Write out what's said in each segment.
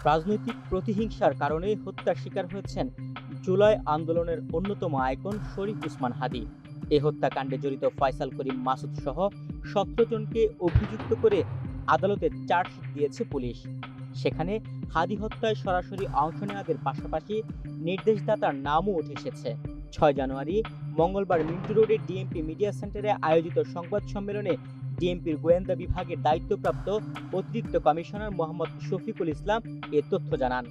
রাজনৈতিক প্রতিহিংসার কারণে হত্যার শিকার হয়েছেন জুলাই আন্দোলনের অন্যতম আইকন শরীফ ওসমান হাদী। এ হত্যাকাণ্ডে জড়িত ফয়সাল করিম মাসুদ সহ ১৭ জনকে অভিযুক্ত করে আদালতে চার্জশিট দিয়েছে পুলিশ। সেখানে হাদী হত্যায় সরাসরি অংশ নেওয়াদের পাশাপাশি নির্দেশদাতার নামও উঠে এসেছে। ৬ জানুয়ারি মঙ্গলবার মিন্টু রোডের ডিএমপি মিডিয়া সেন্টারে আয়োজিত সংবাদ সম্মেলনে ডিএমপির গোয়েন্দা বিভাগের দায়িত্বপ্রাপ্ত অতিরিক্ত কমিশনার মোহাম্মদ শফিকুল ইসলাম এ তথ্য জানান।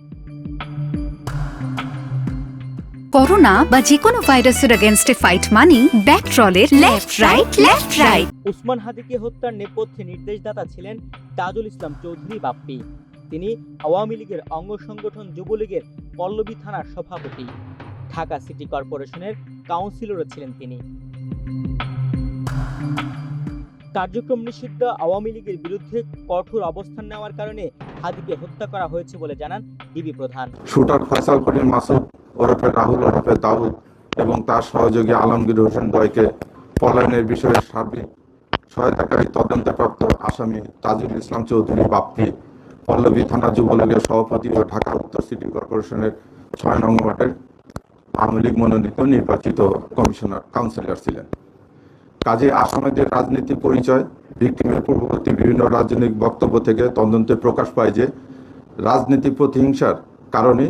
করোনা বা যে কোনো ভাইরাসের এগেইনস্টে ফাইট মানি ব্যাকট্রলের লেফট রাইট। ওসমান হাদীকে হত্যার নেপথ্যে নির্দেশদাতা ছিলেন তাজুল ইসলাম চৌধুরী বাপ্পি। তিনি আওয়ামী লীগের অঙ্গ সংগঠন যুবলীগের পল্লবী থানার সভাপতি। ঢাকা সিটি কর্পোরেশনের কাউন্সিলরও ছিলেন তিনি। কার্যক্রম নিষিদ্ধ আওয়ামী লীগের বিরুদ্ধে কঠোর অবস্থান নেওয়ার কারণে হাদীকে হত্যা করা হয়েছে বলে জানান ডিবি প্রধান। শুটার ফয়সাল করিম মাসুদ ওরফে রাহুল ওরফে দাউদ এবং তার সহযোগী আলমগীর হোসেন দ্বয়কে পলায়নের বিষয়ে সার্বিক সহায়তাকারী তদন্তপ্রাপ্ত আসামি তাজুল ইসলাম চৌধুরী বাপ্পি পল্লবী থানা যুবলীগের সভাপতি ও ঢাকা উত্তর সিটি কর্পোরেশনের ৬ নং ওয়ার্ডের আওয়ামী লীগ মনোনীত নির্বাচিত কাউন্সিলর ছিলেন। কাজে আসামিদের রাজনীতি পরিচয়, ভিকটিমের পূর্ববর্তী বিভিন্ন রাজনৈতিক বক্তব্য থেকে তদন্তে প্রকাশ পায় যে রাজনৈতিক প্রতিহিংসার কারণে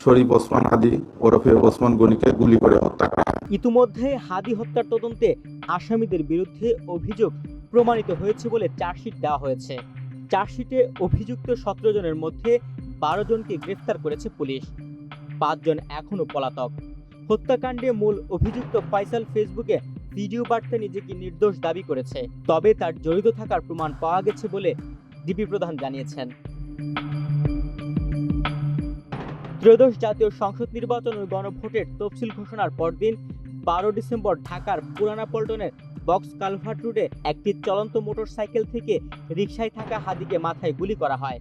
শরীফ ওসমান হাদী ওরফে ওসমান গনিকে গুলি করে হত্যা করা হয়। ইতিমধ্যে হাদী হত্যার তদন্তে আসামিদের বিরুদ্ধে অভিযোগ প্রমাণিত হয়েছে বলে চার্জশিট দেওয়া হয়েছে। চার্জশিটে অভিযুক্ত ১৭ জনের মধ্যে ১২ জনকে গ্রেফতার করেছে পুলিশ। ৫ জন এখনো পলাতক। হত্যাকাণ্ডে মূল অভিযুক্ত ফয়সাল ফেসবুকে ভিডিও বার্তা নিজেকে নির্দোষ দাবি করেছে, তবে তার জড়িত থাকার প্রমাণ পাওয়া গেছে বলে ডিবি প্রধান জানিয়েছেন। ত্রয়োদশ জাতীয় সংসদ নির্বাচন ও গণভোটের তফসিল ঘোষণার পরদিন ১২ ডিসেম্বর ঢাকার পুরানা পল্টনের বক্স কালভার্ট রোডে একটি চলন্ত মোটরসাইকেল থেকে রিকশায় থাকা হাদীকে মাথায় গুলি করা হয়।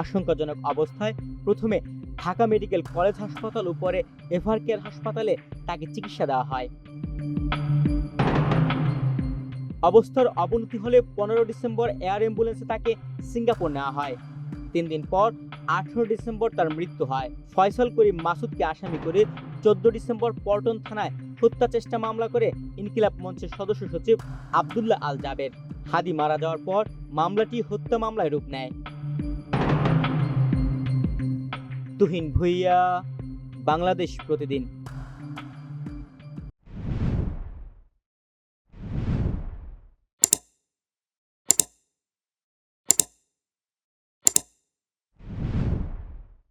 আশঙ্কাজনক অবস্থায় প্রথমে ঢাকা মেডিকেল কলেজ হাসপাতাল ও পরে এভারকেয়ার হাসপাতালে তাকে চিকিৎসা দেওয়া হয়। অবস্থার অবনতি হলে ১৫ ডিসেম্বর এয়ার অ্যাম্বুলেন্সে তাকে সিঙ্গাপুর নেওয়া হয়। ৩ দিন পর ১৮ ডিসেম্বর তার মৃত্যু হয়। ফয়সাল করিম মাসুদকে আসামি করে ১৪ ডিসেম্বর পল্টন থানায় হত্যা চেষ্টা মামলা করে ইনকিলাব মঞ্চের সদস্য সচিব আব্দুল্লাহ আল জাবের। হাদী মারা যাওয়ার পর মামলাটি হত্যা মামলায় রূপ নেয়। তুহিন ভুইয়া, বাংলাদেশ প্রতিদিন।